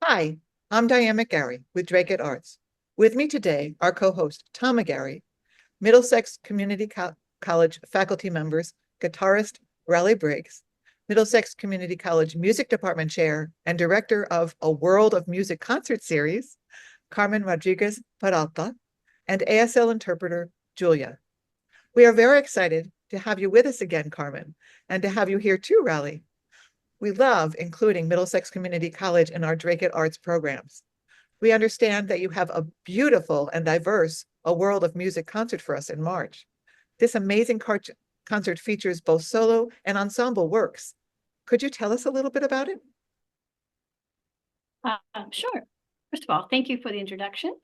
Hi, I'm Diane McGarry with Drake Arts. With me today, our co-host, Tom McGarry, Middlesex Community College faculty members, guitarist Raleigh Briggs, Middlesex Community College Music Department Chair and Director of A World of Music concert series, Carmen Rodriguez-Peralta, and ASL interpreter, Julia. We are very excited to have you with us again, Carmen, and to have you here too, Raleigh. We love including Middlesex Community College in our Drake Arts programs. We understand that you have a beautiful and diverse A World of Music concert for us in March. This amazing concert features both solo and ensemble works. Could you tell us a little bit about it? Sure. First of all, thank you for the introduction.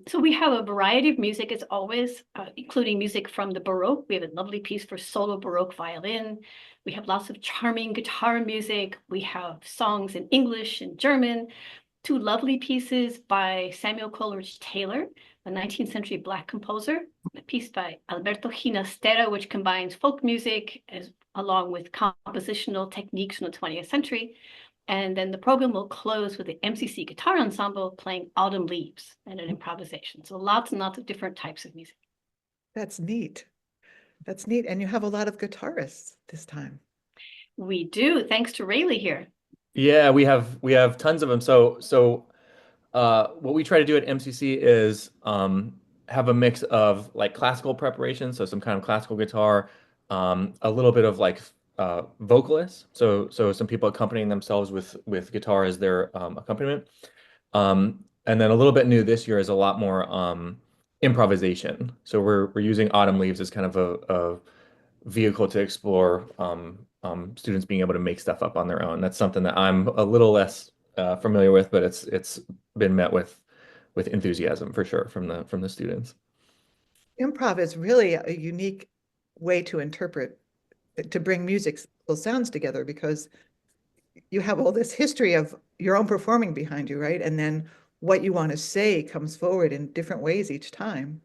So we have a variety of music, as always, including music from the Baroque. We have a lovely piece for solo Baroque violin. We have lots of charming guitar music. We have songs in English and German. Two lovely pieces by Samuel Coleridge Taylor, a 19th century Black composer. A piece by Alberto Ginastera, which combines folk music along with compositional techniques from the 20th century. And then the program will close with the MCC guitar ensemble playing Autumn Leaves and an improvisation. So lots and lots of different types of music. That's neat. That's neat. And you have a lot of guitarists this time. We do, thanks to Raley here. Yeah, we have tons of them. So what we try to do at MCC is have a mix of like classical preparation, so some kind of classical guitar, a little bit of like vocalists, so some people accompanying themselves with guitar as their accompaniment, and then a little bit new this year is a lot more improvisation. So we're using Autumn Leaves as kind of a vehicle to explore students being able to make stuff up on their own. That's something that I'm a little less familiar with, but it's been met with enthusiasm for sure from the students. Improv is really a unique way to interpret, to bring musical sounds together because you have all this history of your own performing behind you, right? And then what you want to say comes forward in different ways each time.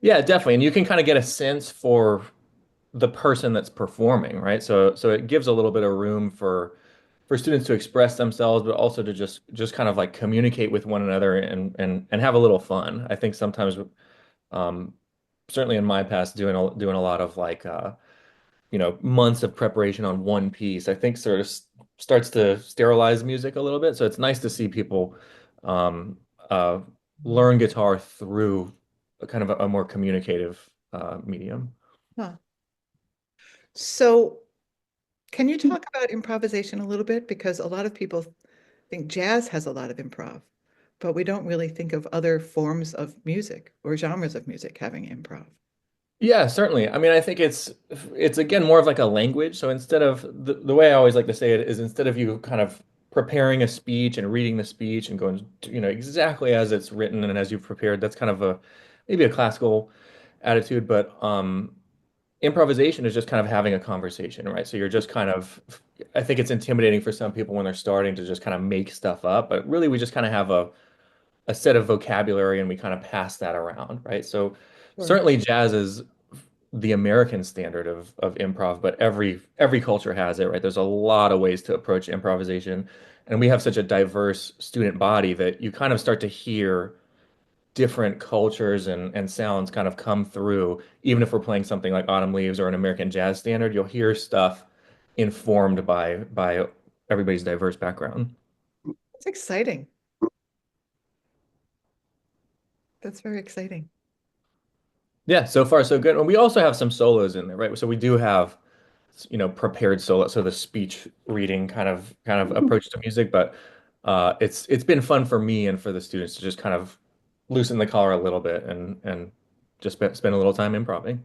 Yeah, definitely. And you can kind of get a sense for the person that's performing, right? So it gives a little bit of room for students to express themselves, but also to just kind of like communicate with one another and have a little fun. I think sometimes, um, certainly in my past, doing a lot of like months of preparation on one piece, I think sort of starts to sterilize music a little bit. So it's nice to see people um, uh, learn guitar through a kind of a more communicative medium. Huh. So can you talk about improvisation a little bit? Because a lot of people think jazz has a lot of improv, but we don't really think of other forms of music or genres of music having improv. Yeah, certainly. I mean, I think it's again more of like a language. So instead of the way I always like to say it is instead of you kind of preparing a speech and reading the speech and going, exactly as it's written and as you've prepared, that's kind of a maybe a classical attitude, but improvisation is just kind of having a conversation, right? So you're just kind of I think it's intimidating for some people when they're starting to just kind of make stuff up, but really we just kind of have a set of vocabulary and we kind of pass that around, right? So Sure. certainly jazz is the American standard of improv, but every culture has it, right? There's a lot of ways to approach improvisation, and we have such a diverse student body that you kind of start to hear different cultures and sounds kind of come through. Even if we're playing something like Autumn Leaves or an American jazz standard, you'll hear stuff informed by everybody's diverse background. It's exciting. That's very exciting. Yeah, so far so good. And we also have some solos in there, right? So we do have prepared solo, so the speech reading kind of approach to music, but it's been fun for me and for the students to just kind of loosen the collar a little bit and just spend a little time improvising.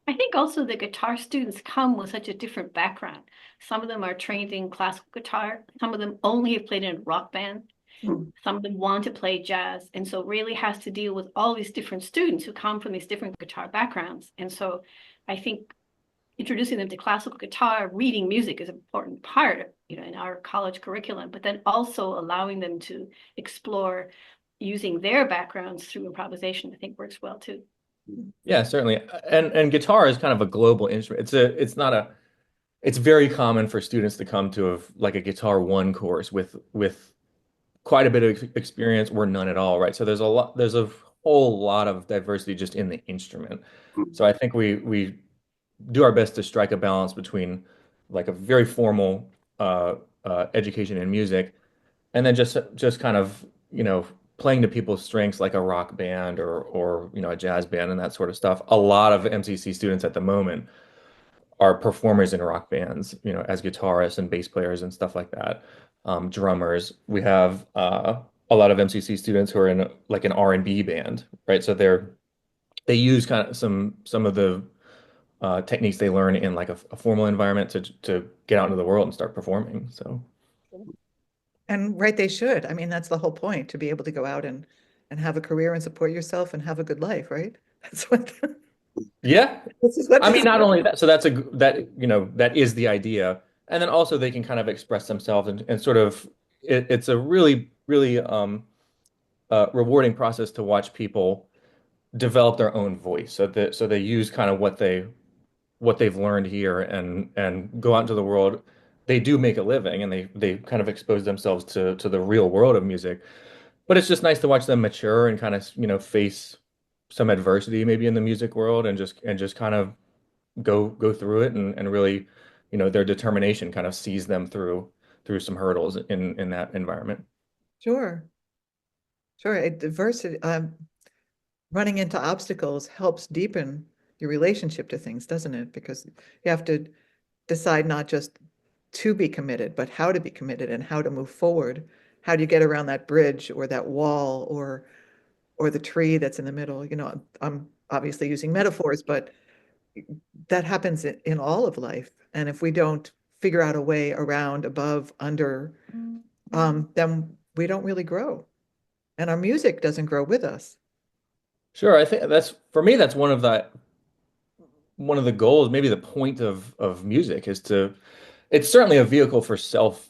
I think also the guitar students come with such a different background. Some of them are trained in classical guitar. Some of them only have played in a rock band. Hmm. Some of them want to play jazz. And so really has to deal with all these different students who come from these different guitar backgrounds. And so I think introducing them to classical guitar, reading music is an important part, in our college curriculum, but then also allowing them to explore using their backgrounds through improvisation, I think works well too. Yeah, certainly. And guitar is kind of a global instrument. It's not it's very common for students to come to like a Guitar 1 course with quite a bit of experience or none at all, right? So there's a whole lot of diversity just in the instrument. So I think we do our best to strike a balance between like a very formal education in music and then just kind of, playing to people's strengths like a rock band or a jazz band and that sort of stuff. A lot of MCC students at the moment are performers in rock bands, as guitarists and bass players and stuff like that. Drummers. We have a lot of MCC students who are in like an R&B band, right? So they use kind of some of the techniques they learn in like a formal environment to get out into the world and start performing. So And right, they should. I mean, that's the whole point, to be able to go out and have a career and support yourself and have a good life, right? That's what yeah, this is what I this mean, is. not only that, so that is the idea, and then also they can kind of express themselves and sort of it's a really rewarding process to watch people develop their own voice. So they use kind of what they've learned here and go out into the world. They do make a living and they kind of expose themselves to the real world of music. But it's just nice to watch them mature and kind of, face some adversity maybe in the music world and just kind of go through it and really, their determination kind of sees them through some hurdles in that environment. Sure, sure. Diversity, running into obstacles helps deepen your relationship to things, doesn't it? Because you have to decide not just to be committed, but how to be committed and how to move forward. How do you get around that bridge or that wall or the tree that's in the middle? I'm obviously using metaphors, but that happens in all of life. And if we don't figure out a way around, above, under, then we don't really grow. And our music doesn't grow with us. Sure, I think that's for me, that's one of the goals, maybe the point of music is it's certainly a vehicle for self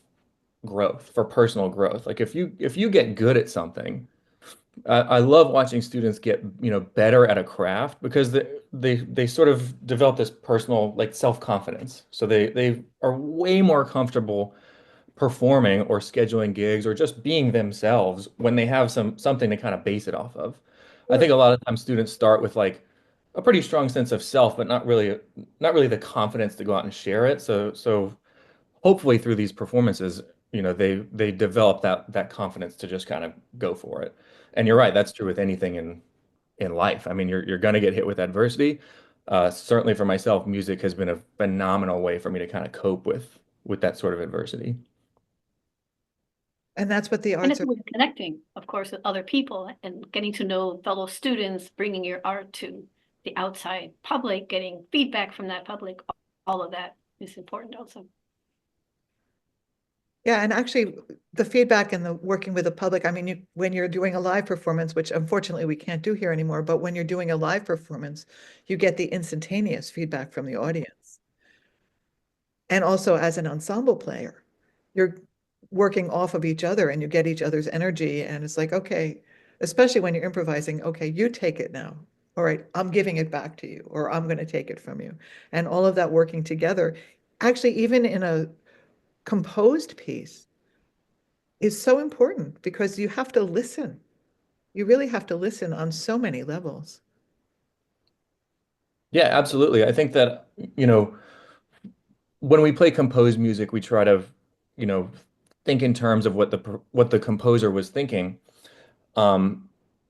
growth, for personal growth. Like if you get good at something, I love watching students get, better at a craft because they sort of develop this personal like self-confidence. So they are way more comfortable performing or scheduling gigs or just being themselves when they have something to kind of base it off of. I think a lot of times students start with like a pretty strong sense of self, but not really the confidence to go out and share it. So hopefully through these performances, they develop that confidence to just kind of go for it. And you're right, that's true with anything in life. I mean, you're going to get hit with adversity. Certainly for myself, music has been a phenomenal way for me to kind of cope with that sort of adversity. And that's what the And arts it's are. a way of connecting, of course, with other people and getting to know fellow students, bringing your art to the outside public, getting feedback from that public. All of that is important also. Yeah, and actually the feedback and the working with the public, I mean, when you're doing a live performance, which unfortunately we can't do here anymore, but when you're doing a live performance, you get the instantaneous feedback from the audience. And also as an ensemble player, you're working off of each other and you get each other's energy. And it's like, okay, especially when you're improvising, okay, you take it now. All right, I'm giving it back to you, or I'm going to take it from you. And all of that working together, actually, even in a composed piece, is so important because you have to listen. You really have to listen on so many levels. Yeah, absolutely. I think that, when we play composed music, we try to, think in terms of what the composer was thinking. Um,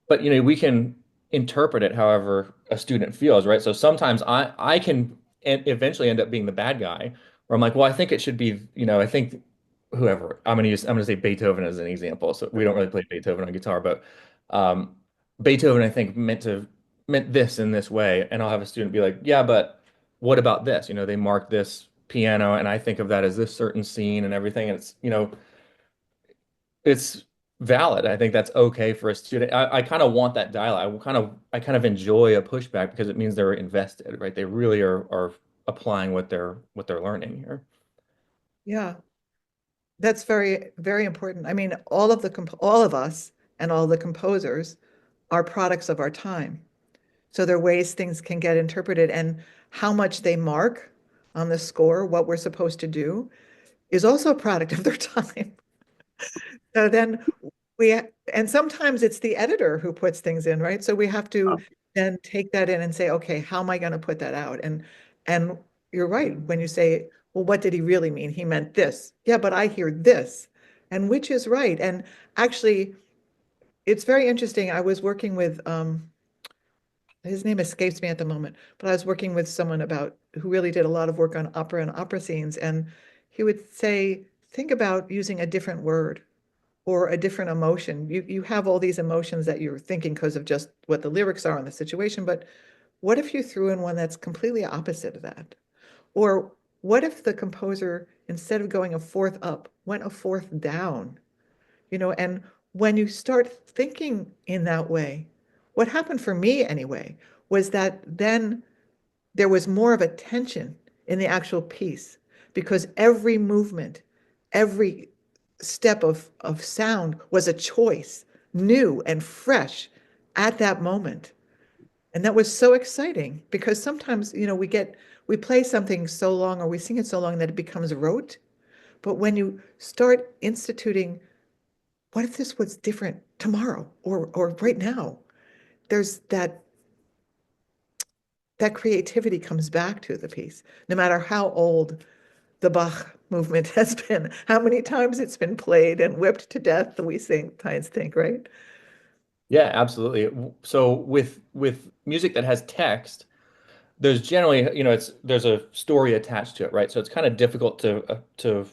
but we can interpret it however a student feels, right? So sometimes I can eventually end up being the bad guy, where I'm like, well, I think it should be, I think whoever I'm gonna say Beethoven as an example. So we don't really play Beethoven on guitar, but um, Beethoven I think meant this in this way, and I'll have a student be like, yeah, but what about this? They mark this piano, and I think of that as this certain scene and everything, and it's valid. I think that's okay for a student. I kind of want that dialogue. I kind of enjoy a pushback because it means they're invested, right? They really are applying what they're learning here. Yeah, that's very, very important. I mean, all of us and all the composers are products of our time. So there are ways things can get interpreted and how much they mark on the score, what we're supposed to do, is also a product of their time. So then and sometimes it's the editor who puts things in, right? So we have to then take that in and say, okay, how am I going to put that out? And you're right when you say, well, what did he really mean? He meant this. Yeah, but I hear this. And which is right? And actually, it's very interesting. I was working with his name escapes me at the moment, but I was working with someone about who really did a lot of work on opera and opera scenes, and he would say, think about using a different word or a different emotion. You have all these emotions that you're thinking because of just what the lyrics are on the situation, but what if you threw in one that's completely opposite of that? Or what if the composer, instead of going a fourth up, went a fourth down? And when you start thinking in that way, what happened for me anyway, was that then there was more of a tension in the actual piece because every movement, every step of sound was a choice, new and fresh at that moment. And that was so exciting because sometimes, we play something so long or we sing it so long that it becomes rote. But when you start instituting, what if this was different tomorrow or right now? There's that creativity comes back to the piece, no matter how old the Bach movement has been, how many times it's been played and whipped to death, we sometimes think, right? Yeah, absolutely. So with music that has text, there's generally, there's a story attached to it, right? So it's kind of difficult to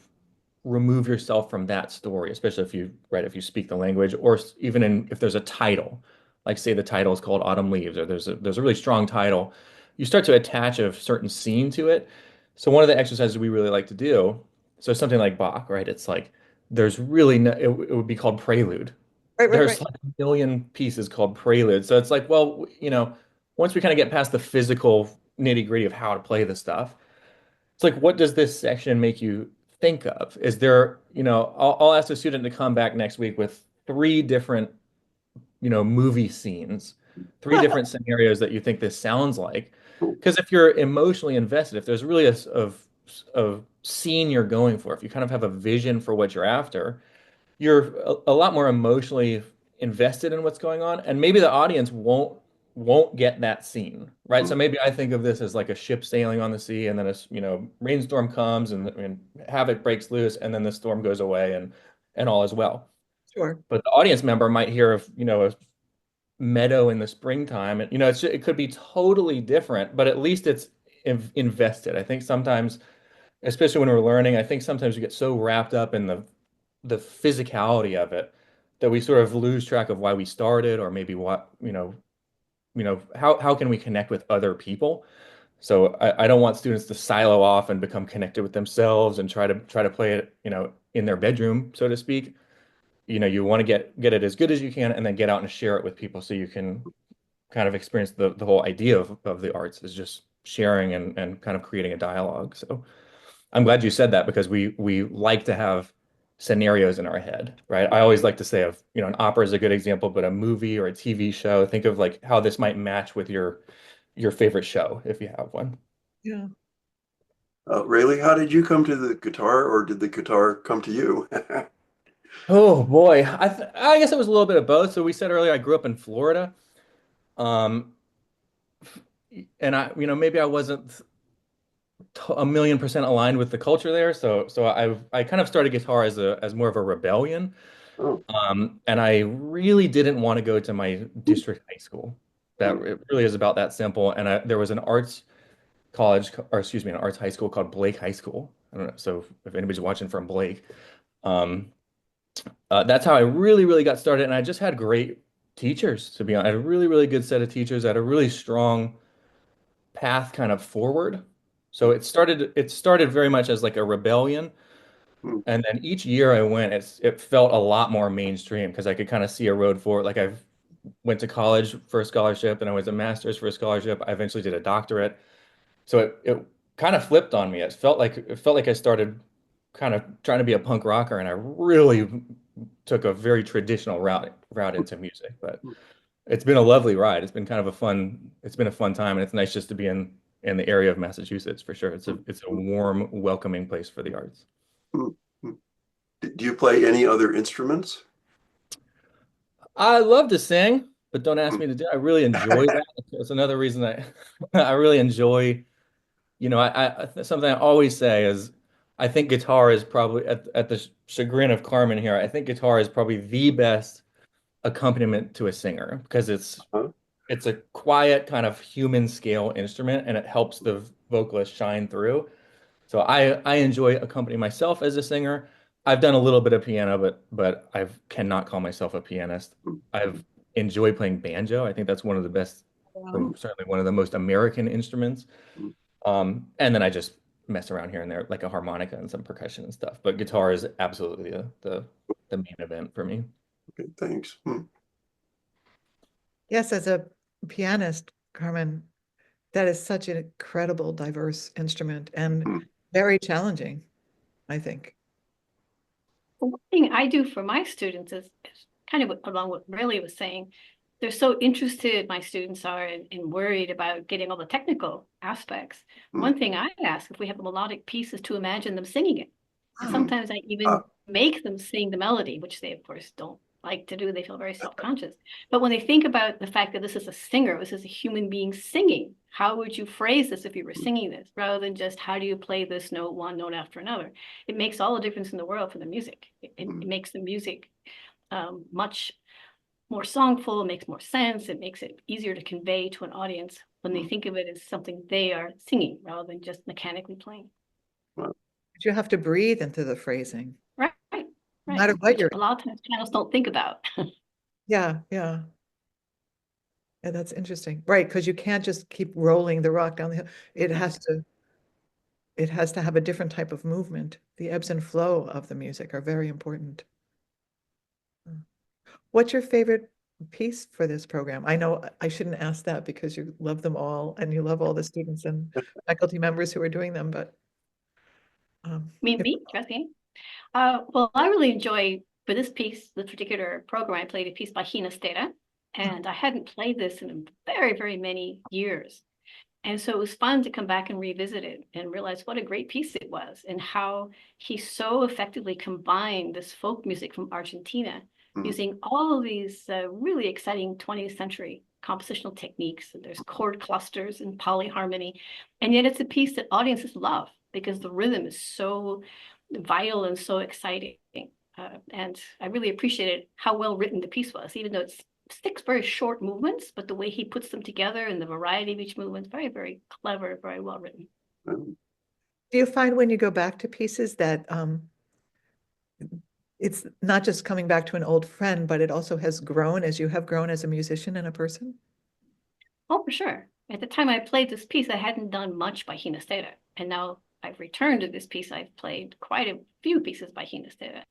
remove yourself from that story, especially if you speak the language, or even if there's a title, like say the title is called Autumn Leaves, or there's a really strong title, you start to attach a certain scene to it. So one of the exercises we really like to do, so something like Bach, right? It's like there's really no, it would be called Prelude. Right, right, There's right. like a million pieces called Prelude. So it's like, well, once we kind of get past the physical nitty-gritty of how to play the stuff, it's like, what does this section make you think of? Is there, I'll ask the student to come back next week with three different, movie scenes, three different scenarios that you think this sounds like. Because if you're emotionally invested, if there's really a scene you're going for, if you kind of have a vision for what you're after, you're a lot more emotionally invested in what's going on, and maybe the audience won't get that scene, right? So maybe I think of this as like a ship sailing on the sea, and then rainstorm comes, and havoc breaks loose, and then the storm goes away, and all is well. Sure. But the audience member might hear of a meadow in the springtime, and it could be totally different, but at least it's invested. I think sometimes, especially when we're learning, I think sometimes we get so wrapped up in the physicality of it that we sort of lose track of why we started, or maybe what, how can we connect with other people? So I don't want students to silo off and become connected with themselves and try to play it, in their bedroom, so to speak. You want to get it as good as you can and then get out and share it with people so you can kind of experience the whole idea of the arts is just sharing and kind of creating a dialogue. So I'm glad you said that because we like to have scenarios in our head, right? I always like to say an opera is a good example, but a movie or a TV show, think of like how this might match with your favorite show if you have one. Yeah. Rayleigh, how did you come to the guitar, or did the guitar come to you? Oh boy, I guess it was a little bit of both. So we said earlier I grew up in Florida, um, and maybe I wasn't a million percent aligned with the culture there. So I kind of started guitar as more of a rebellion. Oh, And I really didn't want to go to my district high school. That hmm. it really is about that simple. And there was an arts college, or excuse me, an arts high school called Blake High School. I don't know. So if anybody's watching from Blake, um, that's how I really, really got started. And I just had great teachers, to be honest. I had a really, really good set of teachers. I had a really strong path kind of forward. So it started very much as like a rebellion. Hmm. And then each year I went, it felt a lot more mainstream because I could kind of see a road forward. Like I've went to college for a scholarship, and I went to master's for a scholarship. I eventually did a doctorate. So it kind of flipped on me. It felt like I started kind of trying to be a punk rocker, and I really took a very traditional route into music. But it's been a lovely ride. It's been a fun time, and it's nice just to be in in the area of Massachusetts for sure. It's a warm, welcoming place for the arts. Mm, mm. Do you play any other instruments? I love to sing, but don't ask Mm. me to do. I really enjoy that. That's another reason I really enjoy. Something I always say is, I think guitar is probably at the chagrin of Carmen here. I think guitar is probably the best accompaniment to a singer because Huh? it's a quiet kind of human scale instrument and it helps the vocalist shine through. So I enjoy accompanying myself as a singer. I've done a little bit of piano, but I cannot call myself a pianist. Mm. I've enjoyed playing banjo. I think that's one of the best, Wow. certainly one of the most American instruments. Mm. And then I just mess around here and there, like a harmonica and some percussion and stuff. But guitar is absolutely the main event for me. Okay, thanks. Mm. Yes, as a pianist, Carmen, that is such an incredible, diverse instrument and Mm. very challenging, I think. One thing I do for my students is kind of along what Raley was saying. They're so interested, my students are, and worried about getting all the technical aspects. Mm. One thing I ask, if we have a melodic piece, is to imagine them singing it. And Mm. sometimes I even Ah. make them sing the melody, which they, of course, don't like to do. They feel very self-conscious. But when they think about the fact that this is a singer, this is a human being singing, how would you phrase this if you were singing this, rather than just how do you play this note, one note after another? It makes all the difference in the world for the music. It makes the music much more songful, it makes more sense, it makes it easier to convey to an audience when they think of it as something they are singing rather than just mechanically playing. Wow. But you have to breathe into the phrasing, Right, no right. matter what Which you're. a lot of times pianists don't think about. Yeah, yeah. Yeah, that's interesting. Right, because you can't just keep rolling the rock down the hill. It has to have a different type of movement. The ebbs and flow of the music are very important. What's your favorite piece for this program? I know I shouldn't ask that because you love them all and you love all the students and faculty members who are doing them, but if- Me, Jesse. Well, I really enjoy, for this piece, this particular program, I played a piece by Ginastera, and I hadn't played this in very, very many years. And so it was fun to come back and revisit it and realize what a great piece it was and how he so effectively combined this folk music from Argentina Mm. using all of these really exciting 20th century compositional techniques. There's chord clusters and polyharmony, and yet it's a piece that audiences love because the rhythm is so vital and so exciting. And I really appreciated how well written the piece was, even though it's 6 very short movements, but the way he puts them together and the variety of each movement is very, very clever, very well written. Mm. do you find when you go back to pieces that it's not just coming back to an old friend, but it also has grown as you have grown as a musician and a person? Oh, for sure. At the time I played this piece, I hadn't done much by Ginastera, and now I've returned to this piece. I've played quite a few pieces by Ginastera,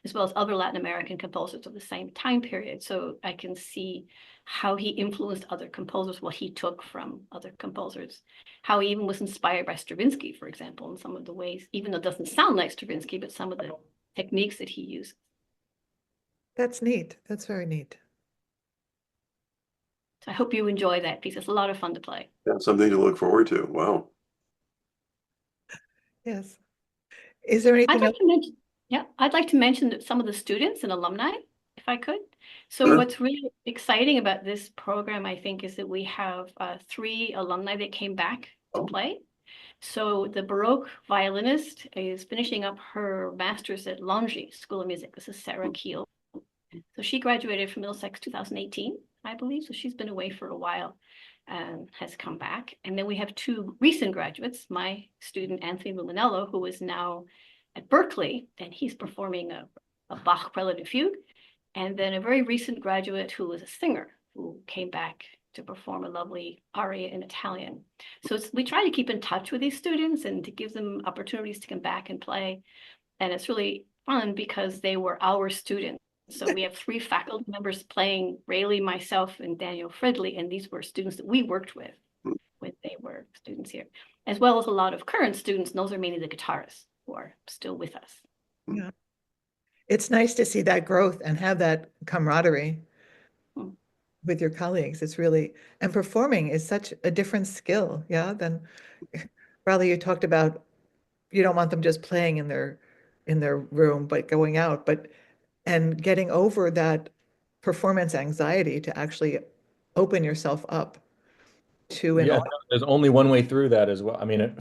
as well as other Latin American composers of the same time period. So I can see how he influenced other composers, what he took from other composers, how he even was inspired by Stravinsky, for example, in some of the ways, even though it doesn't sound like Stravinsky, but some of the techniques that he used. That's neat. That's very neat. So I hope you enjoy that piece. It's a lot of fun to play. That's something to look forward to. Wow. Yes. Is there I'd anything like else? to mention, yeah, I'd like to mention that some of the students and alumni, if I could. So Sure. what's really exciting about this program, I think, is that we have 3 alumni that came back to Oh. play. So the Baroque violinist is finishing up her master's at Langy School of Music. This is Sarah Keel. So she graduated from Middlesex 2018, I believe. So she's been away for a while and has come back. And then we have 2 recent graduates, my student, Anthony Luminello, who is now at Berkeley, and he's performing a Bach Prelude and Fugue. And then a very recent graduate who was a singer who came back to perform a lovely aria in Italian. So we try to keep in touch with these students and to give them opportunities to come back and play. And it's really fun because they were our students. So we have 3 faculty members playing, Raley, myself, and Daniel Fridley, and these were students that we worked with when they were students here, as well as a lot of current students, and those are mainly the guitarists who are still with us. Yeah. It's nice to see that growth and have that camaraderie. Hmm. with your colleagues. It's really, and performing is such a different skill, yeah, than Raleigh, you talked about you don't want them just playing in their room, but going out, and getting over that performance anxiety to actually open yourself up to an Yeah, audience. there's only one way through that as well. I mean,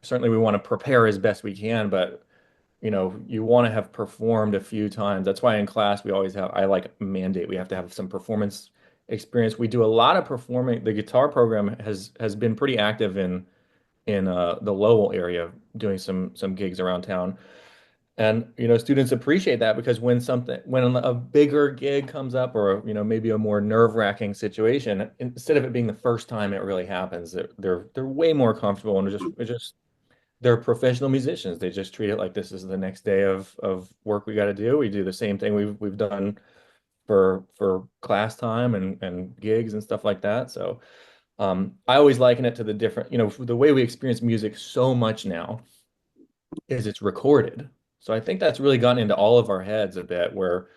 certainly we want to prepare as best we can, but you want to have performed a few times. That's why in class we always have, I like mandate, we have to have some performance experience. We do a lot of performing. The guitar program has been pretty active in the Lowell area, doing some gigs around town. And students appreciate that because when a bigger gig comes up, or maybe a more nerve-wracking situation, instead of it being the first time it really happens, they're way more comfortable, and they're professional musicians. They just treat it like this is the next day of work we got to do. We do the same thing we've done for class time and gigs and stuff like that. So I always liken it to the different, the way we experience music so much now is it's recorded. So I think that's really gotten into all of our heads a bit, where,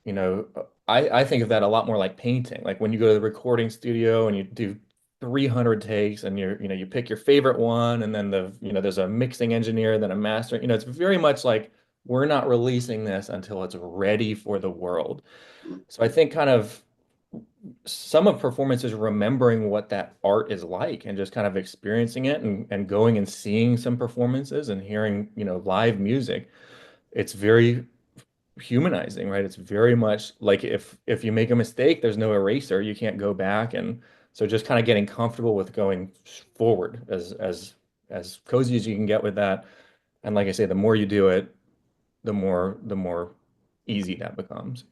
you know, I think of that a lot more like painting. Like when you go to the recording studio and you do 300 takes, and you pick your favorite one, and then there's a mixing engineer, then a master. It's very much like we're not releasing this until it's ready for the world. So I think kind of some of performance is remembering what that art is like, and just kind of experiencing it, and going and seeing some performances and hearing, live music. It's very humanizing, right? It's very much like if you make a mistake, there's no eraser. You can't go back. And so just kind of getting comfortable with going forward as cozy as you can get with that. And like I say, the more you do it, the more easy that becomes.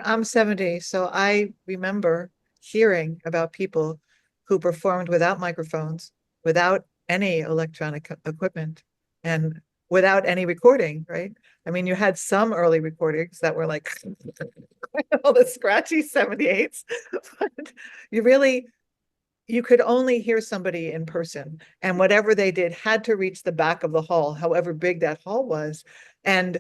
I'm 70, so I remember hearing about people who performed without microphones, without any electronic equipment, and without any recording, right? I mean, you had some early recordings that were like all the scratchy 78s, but you could only hear somebody in person, and whatever they did had to reach the back of the hall, however big that hall was. And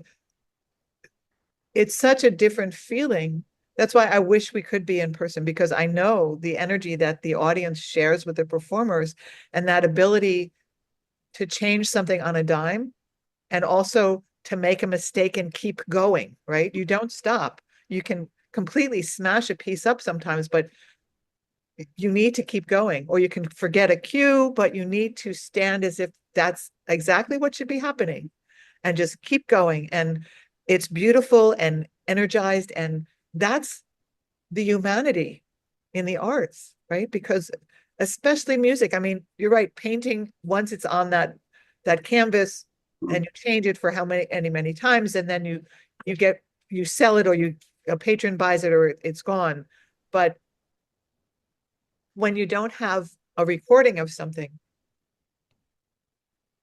it's such a different feeling. That's why I wish we could be in person, because I know the energy that the audience shares with the performers, and that ability to change something on a dime, and also to make a mistake and keep going, right? You don't stop. You can completely smash a piece up sometimes, but you need to keep going, or you can forget a cue, but you need to stand as if that's exactly what should be happening, and just keep going. And it's beautiful and energized. And that's the humanity in the arts, right? Because especially music, I mean, you're right, painting, once it's on that canvas, and you change it for how many times, and then you sell it, or a patron buys it, or it's gone. But when you don't have a recording of something,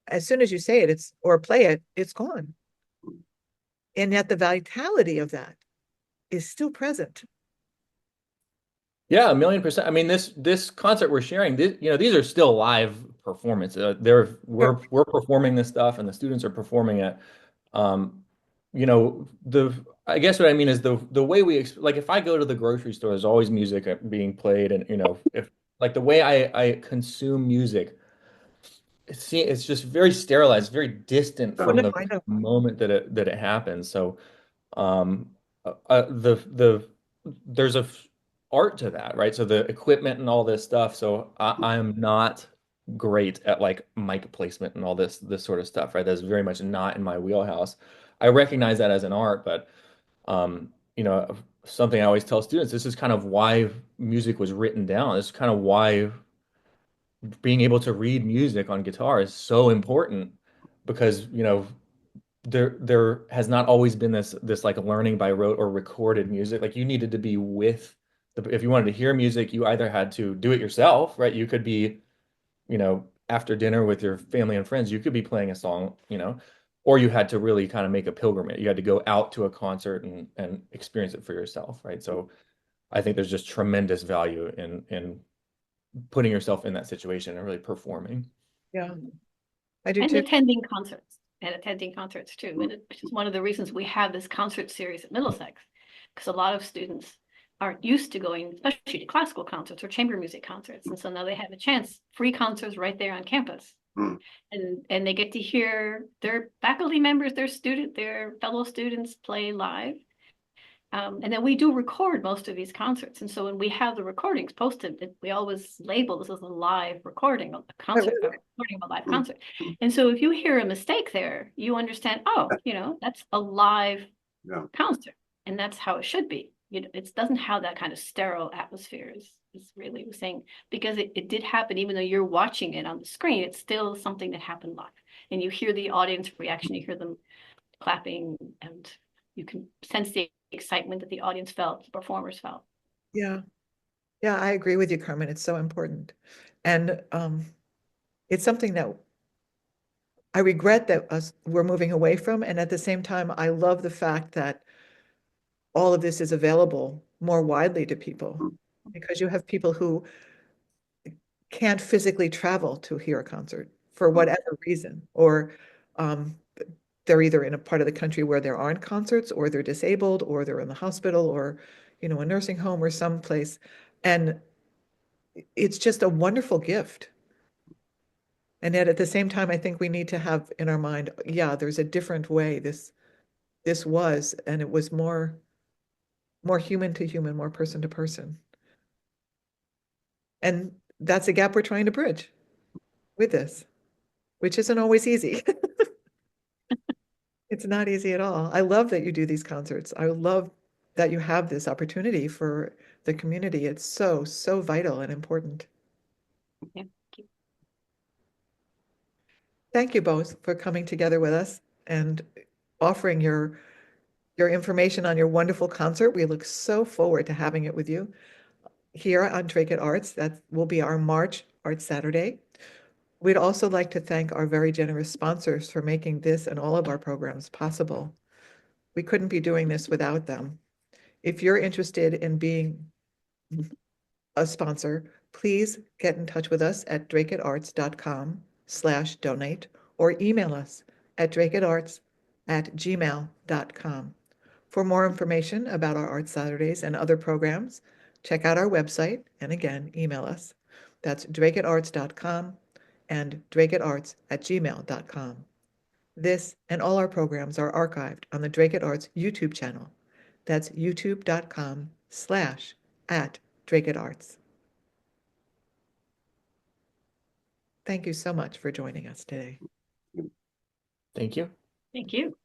as soon as you say it, or play it, it's gone. And yet the vitality of that is still present. Yeah, 1,000,000%. I mean, this concert we're sharing, these are still live performances. We're performing this stuff, and the students are performing it. Um, I guess what I mean is the way like if I go to the grocery store, there's always music being played, and if like the way I consume music, it's just very sterilized, very distant Oh, from no, the I know. moment that it happens. So um there's art to that, right? So the equipment and all this stuff. So I'm not great at like mic placement and all this sort of stuff, right? That's very much not in my wheelhouse. I recognize that as an art, but um, you know, something I always tell students, this is kind of why music was written down. This is kind of why being able to read music on guitar is so important, because there has not always been this like learning by rote or recorded music. Like you needed to be with if you wanted to hear music, you either had to do it yourself, right? You could be, after dinner with your family and friends, you could be playing a song, or you had to really kind of make a pilgrimage. You had to go out to a concert and experience it for yourself, right? So I think there's just tremendous value in putting yourself in that situation and really performing. Yeah, I do And too. attending concerts too. And which is one of the reasons we have this concert series at Middlesex, because a lot of students aren't used to going, especially to classical concerts or chamber music concerts. And so now they have a chance, free concerts right there on campus. Mm. And they get to hear their faculty members, their fellow students play live. And then we do record most of these concerts. And so when we have the recordings posted, we always label this as a live recording of a concert, a recording of a live concert. And so if you hear a mistake there, you understand, oh, that's a live concert. And that's how it should be. It doesn't have that kind of sterile atmosphere, is really saying, because it did happen, even though you're watching it on the screen, it's still something that happened live. And you hear the audience reaction, you hear them clapping, and you can sense the excitement that the audience felt, the performers felt. Yeah. Yeah, I agree with you, Carmen. It's so important. And it's something that I regret that we're moving away from. And at the same time, I love the fact that all of this is available more widely to people, because you have people who can't physically travel to hear a concert for whatever reason, or they're either in a part of the country where there aren't concerts, or they're disabled, or they're in the hospital, or a nursing home or someplace. And it's just a wonderful gift. And yet at the same time, I think we need to have in our mind, yeah, there's a different way this was, and it was more human to human, more person to person. And that's a gap we're trying to bridge with this, which isn't always easy. It's not easy at all. I love that you do these concerts. I love that you have this opportunity for the community. It's so, so vital and important. Yeah, thank you. Thank you both for coming together with us and offering your information on your wonderful concert. We look so forward to having it with you here on Drake at Arts. That will be our March Arts Saturday. We'd also like to thank our very generous sponsors for making this and all of our programs possible. We couldn't be doing this without them. If you're interested in being a sponsor, please get in touch with us at drakeatarts.com/donate or email us at drakeatarts@gmail.com. For more information about our Art Saturdays and other programs, check out our website, and again, email us. That's drakeatarts.com and drakeatarts@gmail.com. This and all our programs are archived on the Drake at Arts YouTube channel. That's youtube.com/@drakeatarts. Thank you so much for joining us today. Thank you. Thank you.